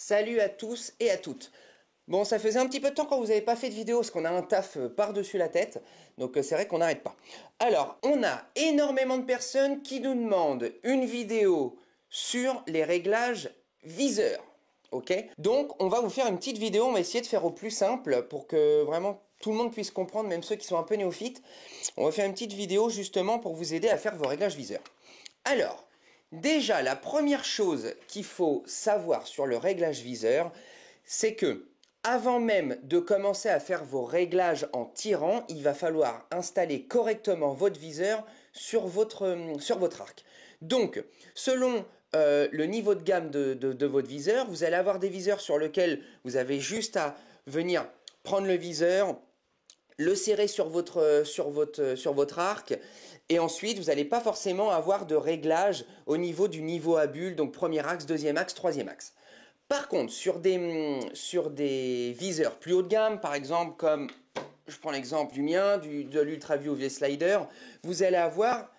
Salut à tous et à toutes. Bon, ça faisait un petit peu de temps quand vous n'avez pas fait de vidéo, parce qu'on a un taf par-dessus la tête, donc c'est vrai qu'on n'arrête pas. Alors, on a énormément de personnes qui nous demandent une vidéo sur les réglages viseur, ok? Donc, on va vous faire une petite vidéo, on va essayer de faire au plus simple, pour que vraiment tout le monde puisse comprendre, même ceux qui sont un peu néophytes. On va faire une petite vidéo justement pour vous aider à faire vos réglages viseur. Alors, déjà, la première chose qu'il faut savoir sur le réglage viseur, c'est que avant même de commencer à faire vos réglages en tirant, il va falloir installer correctement votre viseur sur votre arc. Donc, selon le niveau de gamme de votre viseur, vous allez avoir des viseurs sur lesquels vous avez juste à venir prendre le viseur, le serrer sur votre arc, et ensuite vous n'allez pas forcément avoir de réglage au niveau du niveau à bulle, donc premier axe, deuxième axe, troisième axe. Par contre, sur des viseurs plus haut de gamme, par exemple comme, je prends l'exemple du mien, de l'Ultraview UV Slider, vous allez avoir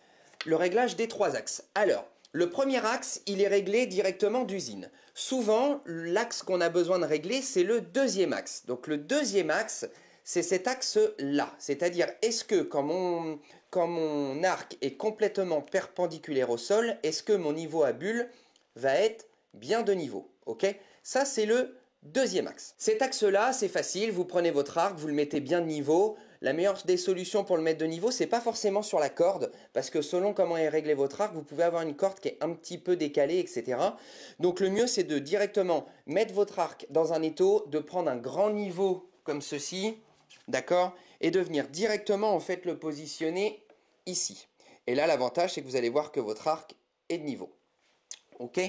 le réglage des trois axes. Alors, le premier axe, il est réglé directement d'usine. Souvent, l'axe qu'on a besoin de régler, c'est le deuxième axe. Donc le deuxième axe, c'est cet axe-là. C'est-à-dire, est-ce que quand mon arc est complètement perpendiculaire au sol, est-ce que mon niveau à bulle va être bien de niveau, ok? Ça, c'est le deuxième axe. Cet axe-là, c'est facile, vous prenez votre arc, vous le mettez bien de niveau. La meilleure des solutions pour le mettre de niveau, c'est pas forcément sur la corde, parce que selon comment est réglé votre arc, vous pouvez avoir une corde qui est un petit peu décalée, etc. Donc le mieux, c'est de directement mettre votre arc dans un étau, de prendre un grand niveau comme ceci, d'accord? Et de venir directement, en fait, le positionner ici. Et là, l'avantage, c'est que vous allez voir que votre arc est de niveau. Ok?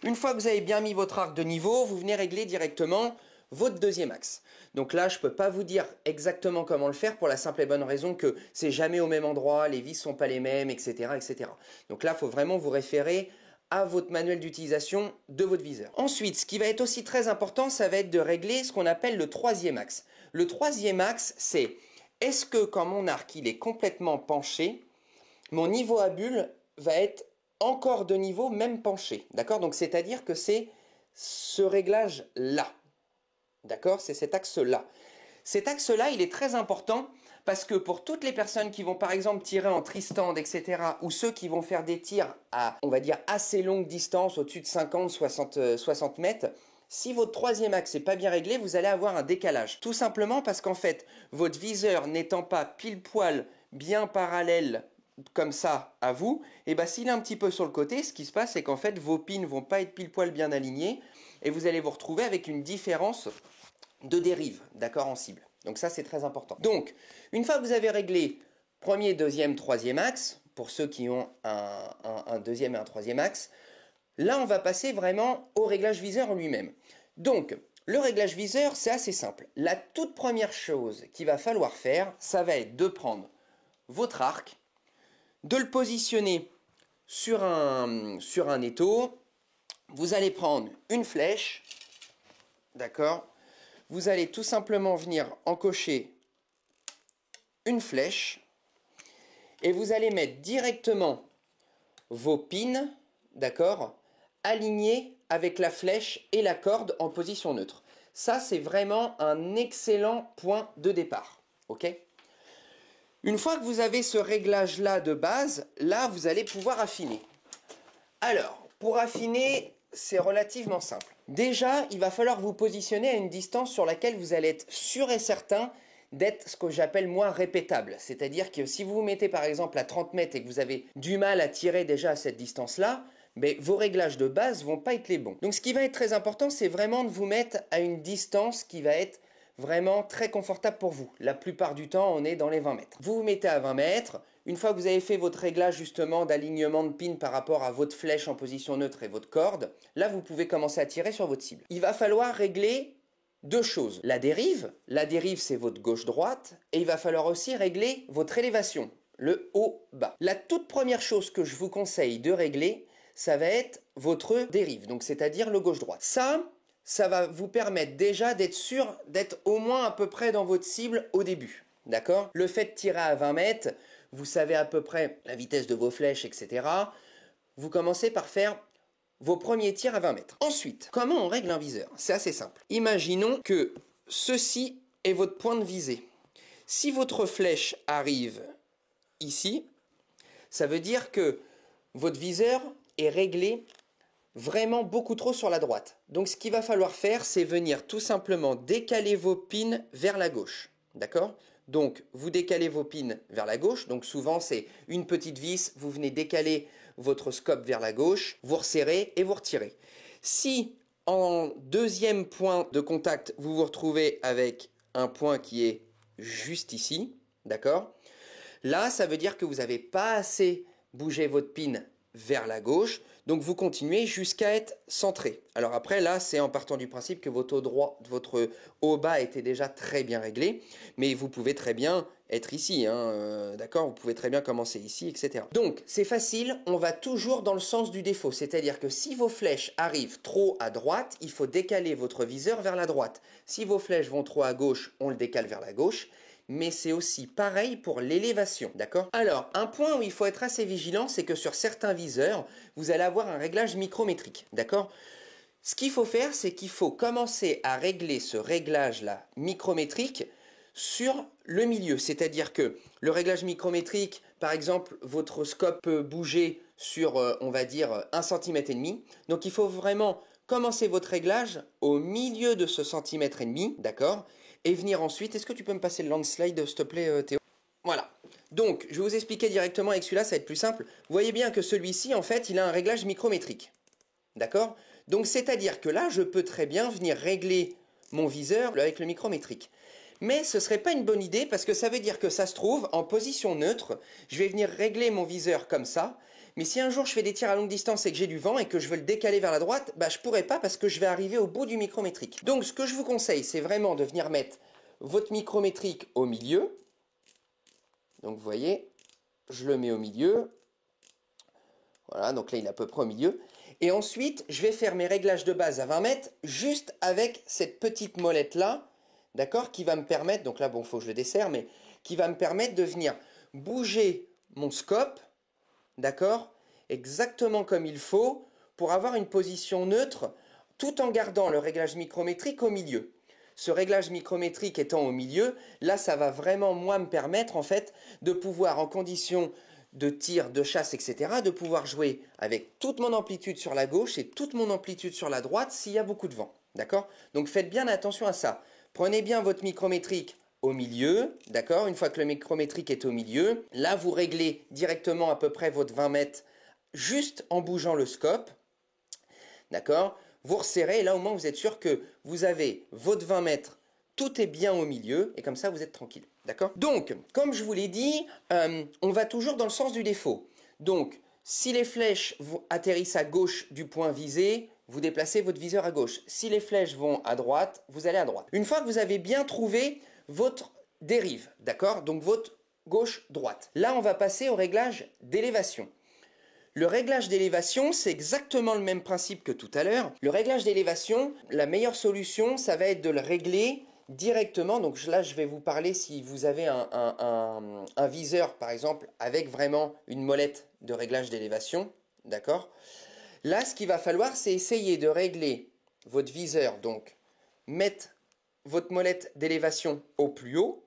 Une fois que vous avez bien mis votre arc de niveau, vous venez régler directement votre deuxième axe. Donc là, je ne peux pas vous dire exactement comment le faire pour la simple et bonne raison que c'est jamais au même endroit, les vis ne sont pas les mêmes, etc., etc. Donc là, il faut vraiment vous référer à votre manuel d'utilisation de votre viseur. Ensuite, ce qui va être aussi très important, ça va être de régler ce qu'on appelle le troisième axe. Le troisième axe, c'est est-ce que quand mon arc il est complètement penché, mon niveau à bulle va être encore de niveau, même penché. D'accord? Donc, c'est-à-dire que c'est ce réglage-là. D'accord? C'est cet axe-là. Cet axe-là, il est très important parce que pour toutes les personnes qui vont, par exemple, tirer en tristand, etc., ou ceux qui vont faire des tirs à, on va dire, assez longue distance, au-dessus de 50, 60 mètres, si votre troisième axe n'est pas bien réglé, vous allez avoir un décalage. Tout simplement parce qu'en fait, votre viseur n'étant pas pile poil bien parallèle comme ça à vous, et ben s'il est un petit peu sur le côté, ce qui se passe, c'est qu'en fait, vos pins vont pas être pile poil bien alignés, et vous allez vous retrouver avec une différence de dérive, d'accord, en cible. Donc ça, c'est très important. Donc, une fois que vous avez réglé premier, deuxième, troisième axe, pour ceux qui ont un deuxième et un troisième axe, là, on va passer vraiment au réglage viseur en lui-même. Donc, le réglage viseur, c'est assez simple. La toute première chose qu'il va falloir faire, ça va être de prendre votre arc, de le positionner sur un étau. Vous allez prendre une flèche, d'accord? Vous allez tout simplement venir encocher une flèche et vous allez mettre directement vos pins, d'accord, alignés avec la flèche et la corde en position neutre. Ça, c'est vraiment un excellent point de départ, ok? Une fois que vous avez ce réglage-là de base, là, vous allez pouvoir affiner. Alors, pour affiner, c'est relativement simple. Déjà, il va falloir vous positionner à une distance sur laquelle vous allez être sûr et certain d'être ce que j'appelle moi répétable. C'est-à-dire que si vous vous mettez par exemple à 30 mètres et que vous avez du mal à tirer déjà à cette distance-là, mais vos réglages de base vont pas être les bons. Donc ce qui va être très important, c'est vraiment de vous mettre à une distance qui va être vraiment très confortable pour vous. La plupart du temps, on est dans les 20 mètres. Vous vous mettez à 20 mètres. Une fois que vous avez fait votre réglage justement d'alignement de pin par rapport à votre flèche en position neutre et votre corde, là, vous pouvez commencer à tirer sur votre cible. Il va falloir régler deux choses. La dérive, c'est votre gauche-droite, et il va falloir aussi régler votre élévation, le haut-bas. La toute première chose que je vous conseille de régler, ça va être votre dérive, donc c'est-à-dire le gauche-droite. Ça va vous permettre déjà d'être sûr d'être au moins à peu près dans votre cible au début. D'accord? Le fait de tirer à 20 mètres, vous savez à peu près la vitesse de vos flèches, etc. Vous commencez par faire vos premiers tirs à 20 mètres. Ensuite, comment on règle un viseur? C'est assez simple. Imaginons que ceci est votre point de visée. Si votre flèche arrive ici, ça veut dire que votre viseur est réglé vraiment beaucoup trop sur la droite. Donc ce qu'il va falloir faire, c'est venir tout simplement décaler vos pins vers la gauche. D'accord? Donc vous décalez vos pins vers la gauche. Donc souvent c'est une petite vis, vous venez décaler votre scope vers la gauche, vous resserrez et vous retirez. Si en deuxième point de contact, vous vous retrouvez avec un point qui est juste ici, d'accord? Là, ça veut dire que vous n'avez pas assez bougé votre pin vers la gauche, donc vous continuez jusqu'à être centré. Alors après, là, c'est en partant du principe que votre haut bas était déjà très bien réglé, mais vous pouvez très bien être ici, hein, d'accord? Vous pouvez très bien commencer ici, etc. Donc, c'est facile, on va toujours dans le sens du défaut, c'est-à-dire que si vos flèches arrivent trop à droite, il faut décaler votre viseur vers la droite. Si vos flèches vont trop à gauche, on le décale vers la gauche. Mais c'est aussi pareil pour l'élévation, d'accord? Alors, un point où il faut être assez vigilant, c'est que sur certains viseurs, vous allez avoir un réglage micrométrique, d'accord? Ce qu'il faut faire, c'est qu'il faut commencer à régler ce réglage-là micrométrique sur le milieu. C'est-à-dire que le réglage micrométrique, par exemple, votre scope peut bouger sur, on va dire, 1,5 cm. Donc, il faut vraiment commencer votre réglage au milieu de ce centimètre et demi, d'accord? Et venir ensuite, est-ce que tu peux me passer le landslide, s'il te plaît, Théo? Voilà. Donc, je vais vous expliquer directement avec celui-là, ça va être plus simple. Vous voyez bien que celui-ci, en fait, il a un réglage micrométrique. D'accord? Donc, c'est-à-dire que là, je peux très bien venir régler mon viseur avec le micrométrique. Mais ce ne serait pas une bonne idée parce que ça veut dire que ça se trouve en position neutre. Je vais venir régler mon viseur comme ça. Mais si un jour je fais des tirs à longue distance et que j'ai du vent et que je veux le décaler vers la droite, bah je pourrais pas parce que je vais arriver au bout du micrométrique. Donc ce que je vous conseille, c'est vraiment de venir mettre votre micrométrique au milieu. Donc vous voyez, je le mets au milieu. Voilà, donc là il est à peu près au milieu. Et ensuite, je vais faire mes réglages de base à 20 mètres juste avec cette petite molette là, d'accord, qui va me permettre, donc là bon, il faut que je le desserre, mais qui va me permettre de venir bouger mon scope, d'accord, exactement comme il faut pour avoir une position neutre tout en gardant le réglage micrométrique au milieu. Ce réglage micrométrique étant au milieu, là ça va vraiment moi me permettre en fait de pouvoir en condition de tir, de chasse, etc., de pouvoir jouer avec toute mon amplitude sur la gauche et toute mon amplitude sur la droite s'il y a beaucoup de vent, d'accord? Donc faites bien attention à ça. Prenez bien votre micrométrique au milieu, d'accord? Une fois que le micrométrique est au milieu, là vous réglez directement à peu près votre 20 mètres juste en bougeant le scope, d'accord? Vous resserrez et là au moins vous êtes sûr que vous avez votre 20 mètres, tout est bien au milieu et comme ça vous êtes tranquille, d'accord? Donc, comme je vous l'ai dit, on va toujours dans le sens du défaut. Donc, si les flèches atterrissent à gauche du point visé, vous déplacez votre viseur à gauche. Si les flèches vont à droite, vous allez à droite. Une fois que vous avez bien trouvé votre dérive, d'accord? Donc votre gauche-droite. Là, on va passer au réglage d'élévation. Le réglage d'élévation, c'est exactement le même principe que tout à l'heure. Le réglage d'élévation, la meilleure solution, ça va être de le régler directement. Donc là, je vais vous parler si vous avez un viseur, par exemple, avec vraiment une molette de réglage d'élévation, d'accord? Là, ce qu'il va falloir, c'est essayer de régler votre viseur, donc mettre votre molette d'élévation au plus haut,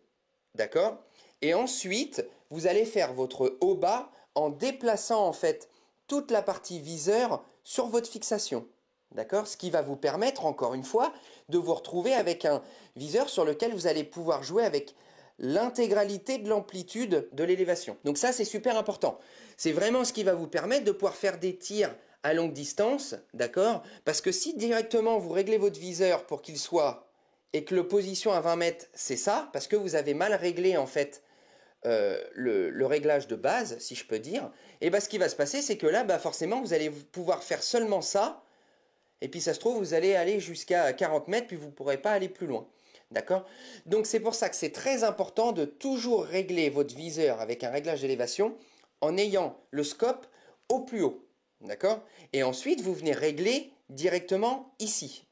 d'accord? Et ensuite, vous allez faire votre haut-bas en déplaçant en fait toute la partie viseur sur votre fixation, d'accord? Ce qui va vous permettre, encore une fois, de vous retrouver avec un viseur sur lequel vous allez pouvoir jouer avec l'intégralité de l'amplitude de l'élévation. Donc ça, c'est super important. C'est vraiment ce qui va vous permettre de pouvoir faire des tirs à longue distance, d'accord? Parce que si directement vous réglez votre viseur pour qu'il soit et que le position à 20 mètres, c'est ça, parce que vous avez mal réglé en fait le réglage de base, si je peux dire, et ben ce qui va se passer, c'est que là, bah, forcément, vous allez pouvoir faire seulement ça, et puis ça se trouve, vous allez aller jusqu'à 40 mètres, puis vous ne pourrez pas aller plus loin. D'accord? Donc c'est pour ça que c'est très important de toujours régler votre viseur avec un réglage d'élévation en ayant le scope au plus haut. D'accord? Et ensuite, vous venez régler directement ici.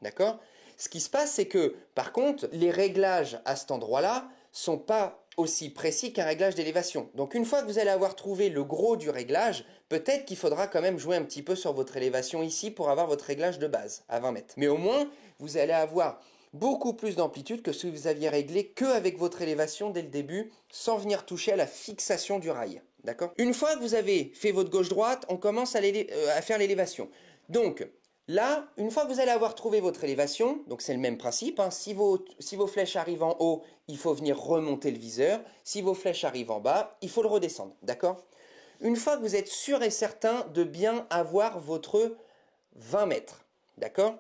D'accord? Ce qui se passe, c'est que, par contre, les réglages à cet endroit-là sont pas aussi précis qu'un réglage d'élévation. Donc une fois que vous allez avoir trouvé le gros du réglage, peut-être qu'il faudra quand même jouer un petit peu sur votre élévation ici pour avoir votre réglage de base à 20 mètres. Mais au moins, vous allez avoir beaucoup plus d'amplitude que si vous aviez réglé que avec votre élévation dès le début, sans venir toucher à la fixation du rail. D'accord? Une fois que vous avez fait votre gauche-droite, on commence à faire l'élévation. Donc, là, une fois que vous allez avoir trouvé votre élévation, donc c'est le même principe, hein, si vos flèches arrivent en haut, il faut venir remonter le viseur. Si vos flèches arrivent en bas, il faut le redescendre. D'accord? Une fois que vous êtes sûr et certain de bien avoir votre 20 mètres, d'accord?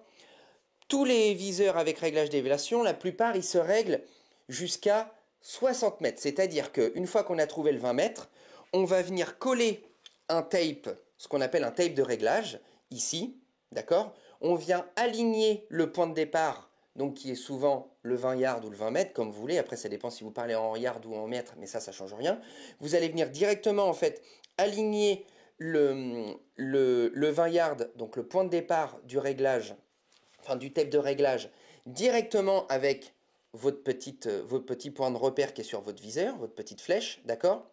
Tous les viseurs avec réglage d'élévation, la plupart, ils se règlent jusqu'à 60 mètres. C'est-à-dire qu'une fois qu'on a trouvé le 20 mètres, on va venir coller un tape, ce qu'on appelle un tape de réglage, ici, d'accord? On vient aligner le point de départ, donc qui est souvent le 20 yards ou le 20 mètres, comme vous voulez. Après, ça dépend si vous parlez en yards ou en mètres, mais ça change rien. Vous allez venir directement, en fait, aligner le 20 yards, donc le point de départ du réglage, enfin du tape de réglage, directement avec votre petit point de repère qui est sur votre viseur, votre petite flèche, d'accord?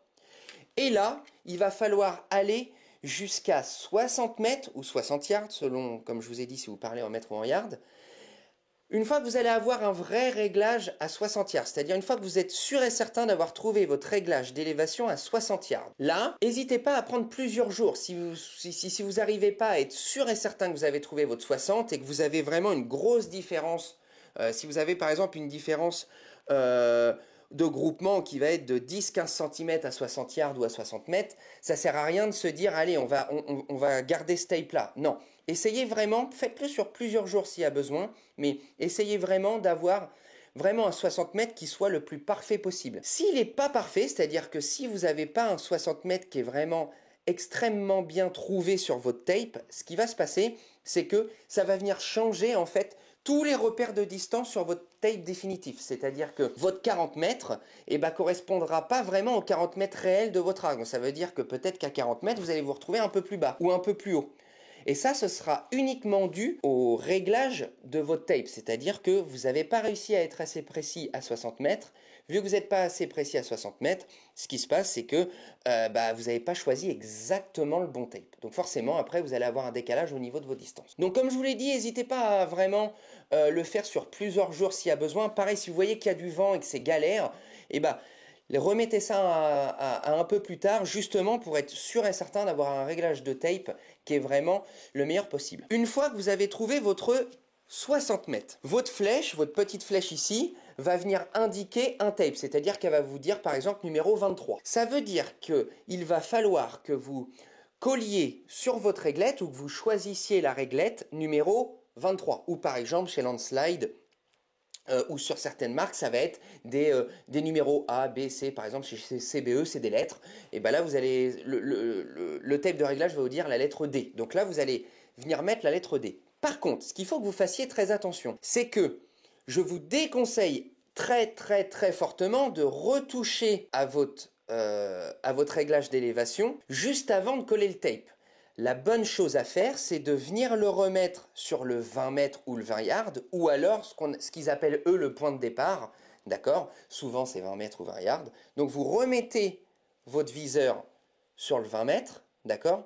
Et là, il va falloir aller jusqu'à 60 mètres ou 60 yards, selon, comme je vous ai dit, si vous parlez en mètres ou en yards. Une fois que vous allez avoir un vrai réglage à 60 yards, c'est-à-dire une fois que vous êtes sûr et certain d'avoir trouvé votre réglage d'élévation à 60 yards, là, n'hésitez pas à prendre plusieurs jours. Si vous n'arrivez pas à être sûr et certain que vous avez trouvé votre 60 et que vous avez vraiment une grosse différence, si vous avez par exemple une différence de groupement qui va être de 10-15 cm à 60 yards ou à 60 mètres, ça sert à rien de se dire, allez, on va garder ce tape-là. Non. Essayez vraiment, faites-le sur plusieurs jours s'il y a besoin, mais essayez vraiment d'avoir vraiment un 60 mètres qui soit le plus parfait possible. S'il n'est pas parfait, c'est-à-dire que si vous n'avez pas un 60 mètres qui est vraiment extrêmement bien trouvé sur votre tape, ce qui va se passer, c'est que ça va venir changer en fait tous les repères de distance sur votre tape définitif. C'est-à-dire que votre 40 mètres correspondra pas vraiment aux 40 mètres réels de votre arc. Ça veut dire que peut-être qu'à 40 mètres, vous allez vous retrouver un peu plus bas ou un peu plus haut. Et ça, ce sera uniquement dû au réglage de votre tape. C'est-à-dire que vous n'avez pas réussi à être assez précis à 60 mètres. Vu que vous n'êtes pas assez précis à 60 mètres, ce qui se passe, c'est que vous n'avez pas choisi exactement le bon tape. Donc forcément, après, vous allez avoir un décalage au niveau de vos distances. Donc comme je vous l'ai dit, n'hésitez pas à vraiment le faire sur plusieurs jours s'il y a besoin. Pareil, si vous voyez qu'il y a du vent et que c'est galère, remettez ça à un peu plus tard, justement pour être sûr et certain d'avoir un réglage de tape qui est vraiment le meilleur possible. Une fois que vous avez trouvé votre 60 mètres, votre flèche, votre petite flèche ici, va venir indiquer un tape, c'est-à-dire qu'elle va vous dire par exemple numéro 23. Ça veut dire qu'il va falloir que vous colliez sur votre réglette ou que vous choisissiez la réglette numéro 23. Ou par exemple chez Landslide, ou sur certaines marques, ça va être des numéros A, B, C, par exemple chez CBE, c'est des lettres. Et bien là, vous allez le tape de réglage va vous dire la lettre D. Donc là, vous allez venir mettre la lettre D. Par contre, ce qu'il faut que vous fassiez très attention, c'est que je vous déconseille très très très fortement de retoucher à votre réglage d'élévation juste avant de coller le tape. La bonne chose à faire, c'est de venir le remettre sur le 20 mètres ou le 20 yards, ou alors ce qu'ils appellent eux le point de départ, d'accord? Souvent c'est 20 mètres ou 20 yards. Donc vous remettez votre viseur sur le 20 mètres, d'accord?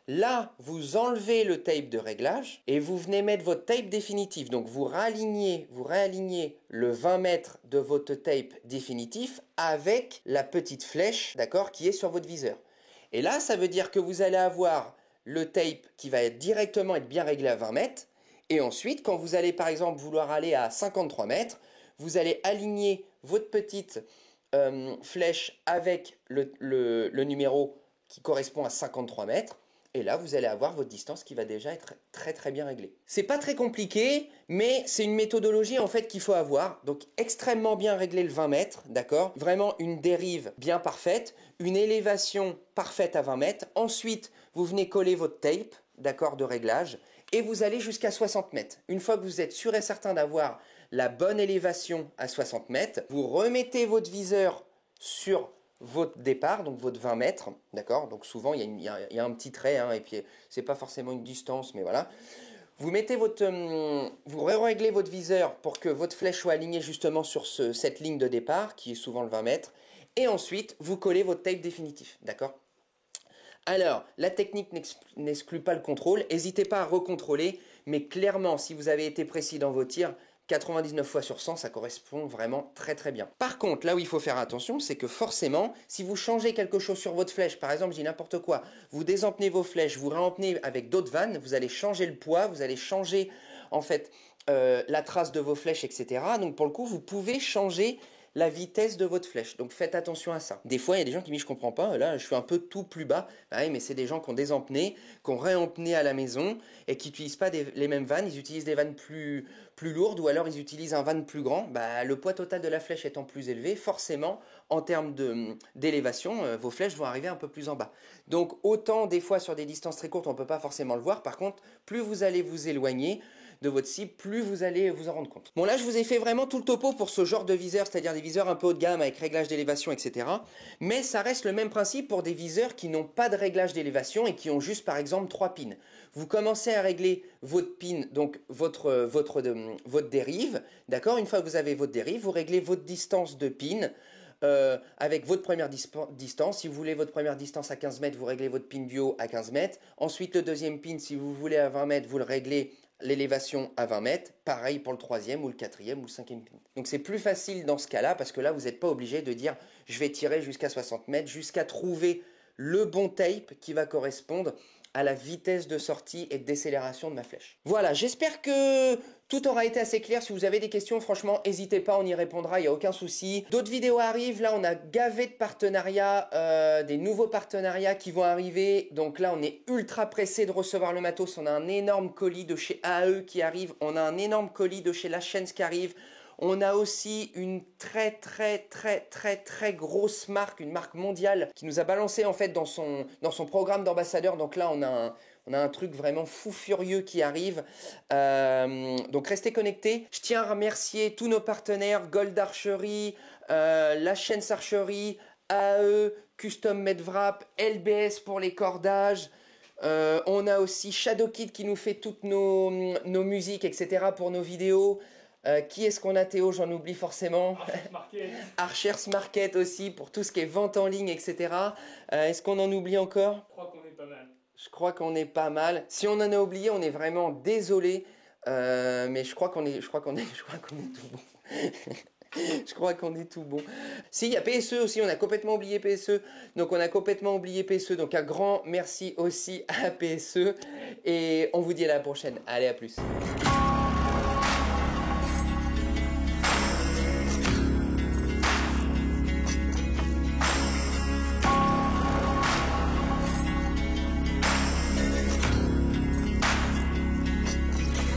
Là, vous enlevez le tape de réglage et vous venez mettre votre tape définitif. Donc vous réalignez le 20 mètres de votre tape définitif avec la petite flèche, d'accord, qui est sur votre viseur. Et là, ça veut dire que vous allez avoir le tape qui va directement être bien réglé à 20 mètres. Et ensuite, quand vous allez par exemple vouloir aller à 53 mètres, vous allez aligner votre petite flèche avec le numéro qui correspond à 53 mètres. Et là, vous allez avoir votre distance qui va déjà être très très bien réglée. C'est pas très compliqué, mais c'est une méthodologie en fait qu'il faut avoir. Donc extrêmement bien régler le 20 mètres, d'accord? Vraiment une dérive bien parfaite, une élévation parfaite à 20 mètres. Ensuite, vous venez coller votre tape, d'accord, de réglage, et vous allez jusqu'à 60 mètres. Une fois que vous êtes sûr et certain d'avoir la bonne élévation à 60 mètres, vous remettez votre viseur sur votre départ, donc votre 20 mètres, d'accord? Donc souvent il y a un petit trait, hein, et puis c'est pas forcément une distance, mais voilà. Vous mettez vous réglez votre viseur pour que votre flèche soit alignée justement sur cette ligne de départ, qui est souvent le 20 mètres. et ensuite vous collez votre tape définitif, d'accord? Alors, la technique n'exclut pas le contrôle, n'hésitez pas à recontrôler, mais clairement, si vous avez été précis dans vos tirs, 99 fois sur 100, ça correspond vraiment très très bien. Par contre, là où il faut faire attention, c'est que forcément, si vous changez quelque chose sur votre flèche, par exemple, je dis n'importe quoi, vous désempnez vos flèches, vous réempnez avec d'autres vannes, vous allez changer le poids, vous allez changer en fait la trace de vos flèches, etc. Donc pour le coup, vous pouvez changer la vitesse de votre flèche. Donc faites attention à ça. Des fois, il y a des gens qui me disent, je comprends pas, là, je suis un peu tout plus bas. Bah oui, mais c'est des gens qui ont désempné, qui ont réempné à la maison et qui n'utilisent pas les mêmes vannes. Ils utilisent des vannes plus lourdes ou alors ils utilisent un van plus grand. Bah, le poids total de la flèche étant plus élevé, forcément, en termes d'élévation, vos flèches vont arriver un peu plus en bas. Donc autant des fois sur des distances très courtes, on ne peut pas forcément le voir. Par contre, plus vous allez vous éloigner de votre cible, plus vous allez vous en rendre compte. Bon, là, je vous ai fait vraiment tout le topo pour ce genre de viseur, c'est-à-dire des viseurs un peu haut de gamme avec réglage d'élévation, etc. Mais ça reste le même principe pour des viseurs qui n'ont pas de réglage d'élévation et qui ont juste, par exemple, 3 pins. Vous commencez à régler votre pin, donc votre dérive, d'accord? Une fois que vous avez votre dérive, vous réglez votre distance de pin, avec votre première distance. Si vous voulez votre première distance à 15 mètres, vous réglez votre pin du haut à 15 mètres. Ensuite, le deuxième pin, si vous voulez à 20 mètres, vous le réglez l'élévation à 20 mètres. Pareil pour le troisième ou le quatrième ou le cinquième pin. Donc c'est plus facile dans ce cas-là parce que là, vous n'êtes pas obligé de dire je vais tirer jusqu'à 60 mètres, jusqu'à trouver le bon tape qui va correspondre à la vitesse de sortie et de décélération de ma flèche. Voilà, j'espère que tout aura été assez clair. Si vous avez des questions, franchement, n'hésitez pas, on y répondra, il n'y a aucun souci. D'autres vidéos arrivent, là on a gavé de partenariats, des nouveaux partenariats qui vont arriver. Donc là on est ultra pressé de recevoir le matos, on a un énorme colis de chez AE qui arrive, on a un énorme colis de chez La Chaîne qui arrive. On a aussi une très grosse marque, une marque mondiale qui nous a balancé en fait dans son programme d'ambassadeur. Donc là on a un truc vraiment fou furieux qui arrive. Donc restez connectés. Je tiens à remercier tous nos partenaires, Gold Archery, La Chaîne Archery, AE, Custom Medwrap, LBS pour les cordages. On a aussi Shadow Kid qui nous fait toutes nos musiques, etc. pour nos vidéos. Qui est-ce qu'on a, Théo? J'en oublie forcément. Archers Market aussi pour tout ce qui est vente en ligne, etc. Est-ce qu'on en oublie encore? Je crois qu'on est pas mal. Je crois qu'on est pas mal. Si on en a oublié, on est vraiment désolé. Mais je crois qu'on est tout bon. Je crois qu'on est tout bon. Si, il y a PSE aussi, on a complètement oublié PSE. Donc on a complètement oublié PSE. Donc un grand merci aussi à PSE. Et on vous dit à la prochaine. Allez, à plus.